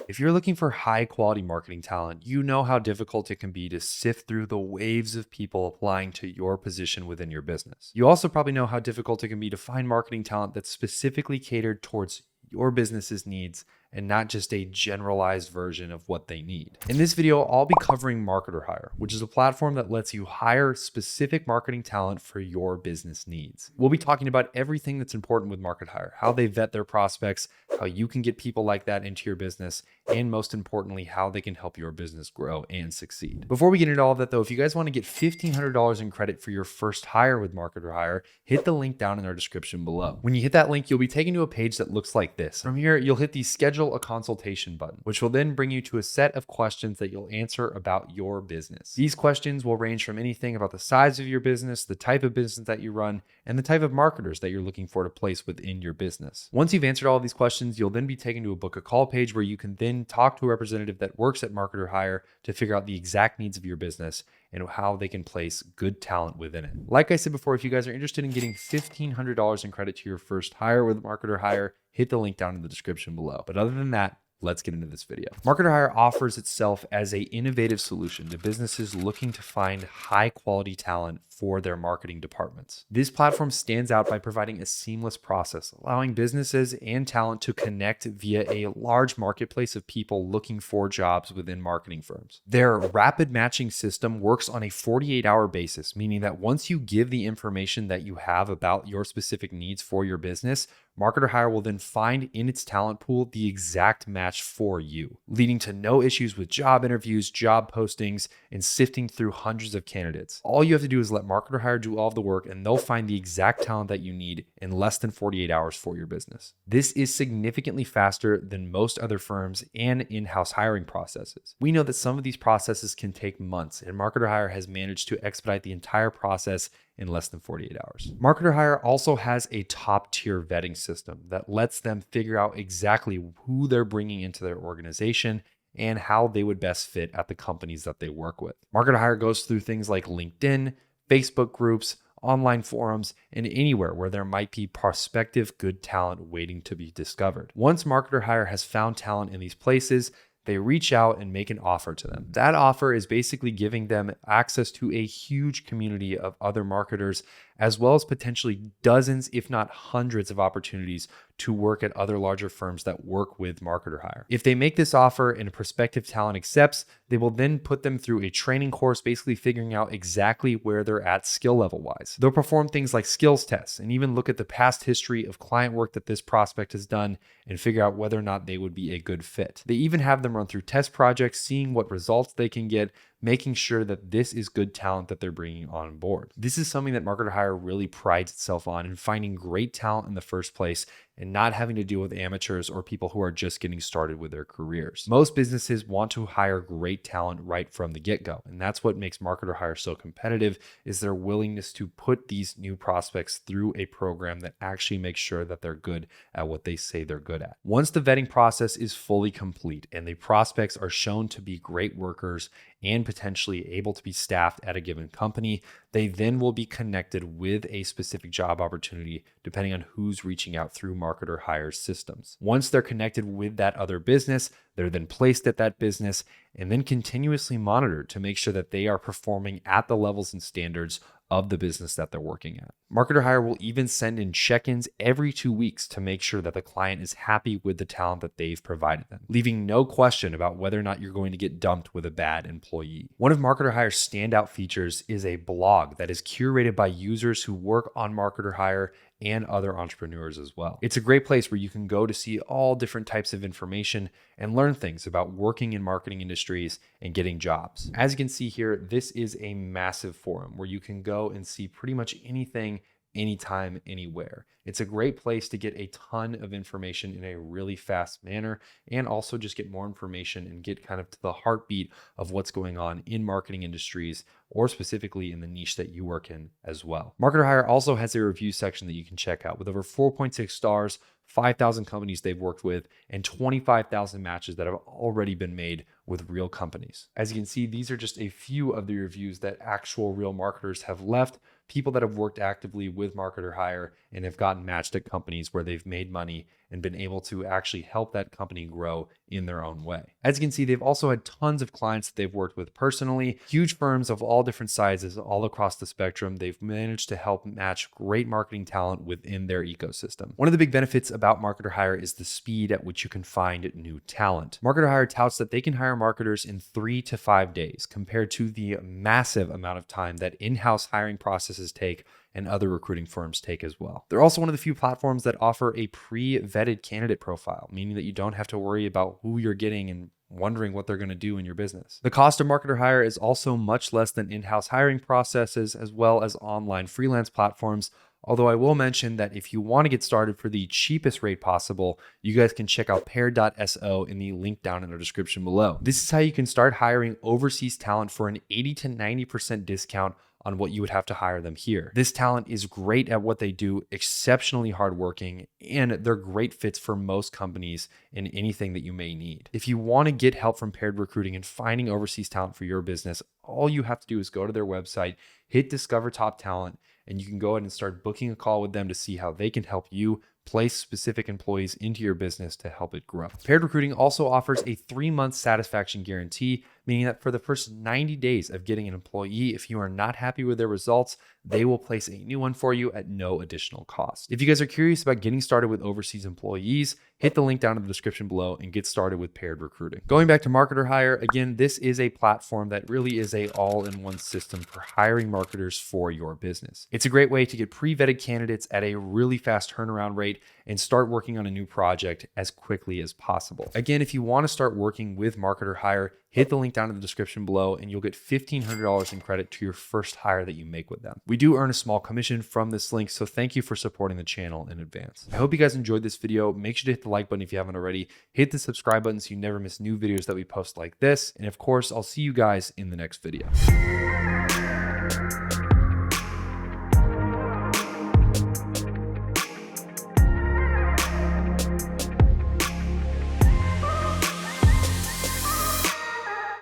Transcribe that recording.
If you're looking for high quality marketing talent, you know how difficult it can be to sift through the waves of people applying to your position within your business. You also probably know how difficult it can be to find marketing talent that's specifically catered towards your business's needs and not just a generalized version of what they need. In this video, I'll be covering MarketerHire, which is a platform that lets you hire specific marketing talent for your business needs. We'll be talking about everything that's important with MarketerHire, how they vet their prospects, how you can get people like that into your business, and most importantly, how they can help your business grow and succeed. Before we get into all of that though, if you guys want to get $1,500 in credit for your first hire with MarketerHire, hit the link down in our description below. When you hit that link, you'll be taken to a page that looks like this. From here, you'll hit the schedule a consultation button, which will then bring you to a set of questions that you'll answer about your business. These questions will range from anything about the size of your business, the type of business that you run, and the type of marketers that you're looking for to place within your business. Once you've answered all of these questions, you'll then be taken to a book a call page where you can then talk to a representative that works at MarketerHire to figure out the exact needs of your business and how they can place good talent within it. Like I said before, if you guys are interested in getting $1,500 in credit to your first hire with MarketerHire, hit the link down in the description below. But other than that, let's get into this video. MarketerHire offers itself as an innovative solution to businesses looking to find high quality talent for their marketing departments. This platform stands out by providing a seamless process, allowing businesses and talent to connect via a large marketplace of people looking for jobs within marketing firms. Their rapid matching system works on a 48-hour basis, meaning that once you give the information that you have about your specific needs for your business, MarketerHire will then find in its talent pool the exact match for you, leading to no issues with job interviews, job postings, and sifting through hundreds of candidates. All you have to do is let MarketerHire do all of the work, and they'll find the exact talent that you need in less than 48 hours for your business. This is significantly faster than most other firms and in-house hiring processes. We know that some of these processes can take months, and MarketerHire has managed to expedite the entire process in less than 48 hours. MarketerHire also has a top-tier vetting system that lets them figure out exactly who they're bringing into their organization and how they would best fit at the companies that they work with. MarketerHire goes through things like LinkedIn, Facebook groups, online forums, and anywhere where there might be prospective good talent waiting to be discovered. Once MarketerHire has found talent in these places, they reach out and make an offer to them. That offer is basically giving them access to a huge community of other marketers, as well as potentially dozens, if not hundreds of opportunities to work at other larger firms that work with MarketerHire. If they make this offer and a prospective talent accepts, they will then put them through a training course, basically figuring out exactly where they're at skill level wise. They'll perform things like skills tests and even look at the past history of client work that this prospect has done and figure out whether or not they would be a good fit. They even have them run through test projects, seeing what results they can get, making sure that this is good talent that they're bringing on board. This is something that MarketerHire really prides itself on, in finding great talent in the first place and not having to deal with amateurs or people who are just getting started with their careers. Most businesses want to hire great talent right from the get-go, and that's what makes MarketerHire so competitive, is their willingness to put these new prospects through a program that actually makes sure that they're good at what they say they're good at. Once the vetting process is fully complete and the prospects are shown to be great workers and potentially able to be staffed at a given company, they then will be connected with a specific job opportunity depending on who's reaching out through MarketerHire's systems. Once they're connected with that other business, they're then placed at that business and then continuously monitored to make sure that they are performing at the levels and standards of the business that they're working at. MarketerHire will even send in check-ins every 2 weeks to make sure that the client is happy with the talent that they've provided them, leaving no question about whether or not you're going to get dumped with a bad employee. One of MarketerHire's standout features is a blog that is curated by users who work on MarketerHire and other entrepreneurs as well. It's a great place where you can go to see all different types of information and learn things about working in marketing industries and getting jobs. As you can see here, this is a massive forum where you can go and see pretty much anything, anytime, anywhere. It's a great place to get a ton of information in a really fast manner, and also just get more information and get kind of to the heartbeat of what's going on in marketing industries, or specifically in the niche that you work in as well. MarketerHire also has a review section that you can check out with over 4.6 stars, 5,000 companies they've worked with, and 25,000 matches that have already been made with real companies. As you can see, these are just a few of the reviews that actual real marketers have left, people that have worked actively with MarketerHire and have gotten matched at companies where they've made money and been able to actually help that company grow in their own way. As you can see, they've also had tons of clients that they've worked with personally, huge firms of all different sizes, all across the spectrum. They've managed to help match great marketing talent within their ecosystem. One of the big benefits about MarketerHire is the speed at which you can find new talent. MarketerHire touts that they can hire marketers in 3 to 5 days compared to the massive amount of time that in-house hiring processes take and other recruiting firms take as well. They're also one of the few platforms that offer a pre-vetted candidate profile, meaning that you don't have to worry about who you're getting and wondering what they're going to do in your business. The cost of MarketerHire is also much less than in-house hiring processes as well as online freelance platforms. Although I will mention that if you want to get started for the cheapest rate possible, you guys can check out Paired.so in the link down in the description below. This is how you can start hiring overseas talent for an 80 to 90% discount on what you would have to hire them here. This talent is great at what they do, exceptionally hardworking, and they're great fits for most companies in anything that you may need. If you want to get help from Paired Recruiting and finding overseas talent for your business, all you have to do is go to their website, hit Discover Top Talent, and you can go ahead and start booking a call with them to see how they can help you place specific employees into your business to help it grow. Paired Recruiting also offers a 3-month satisfaction guarantee, meaning that for the first 90 days of getting an employee, if you are not happy with their results, they will place a new one for you at no additional cost. If you guys are curious about getting started with overseas employees, hit the link down in the description below and get started with Paired Recruiting. Going back to MarketerHire, again, this is a platform that really is a all-in-one system for hiring marketers for your business. It's a great way to get pre-vetted candidates at a really fast turnaround rate and start working on a new project as quickly as possible. Again, if you want to start working with MarketerHire, hit the link down in the description below and you'll get $1,500 in credit to your first hire that you make with them. We do earn a small commission from this link, so thank you for supporting the channel in advance. I hope you guys enjoyed this video. Make sure to hit the like button if you haven't already. Hit the subscribe button so you never miss new videos that we post like this. And of course, I'll see you guys in the next video.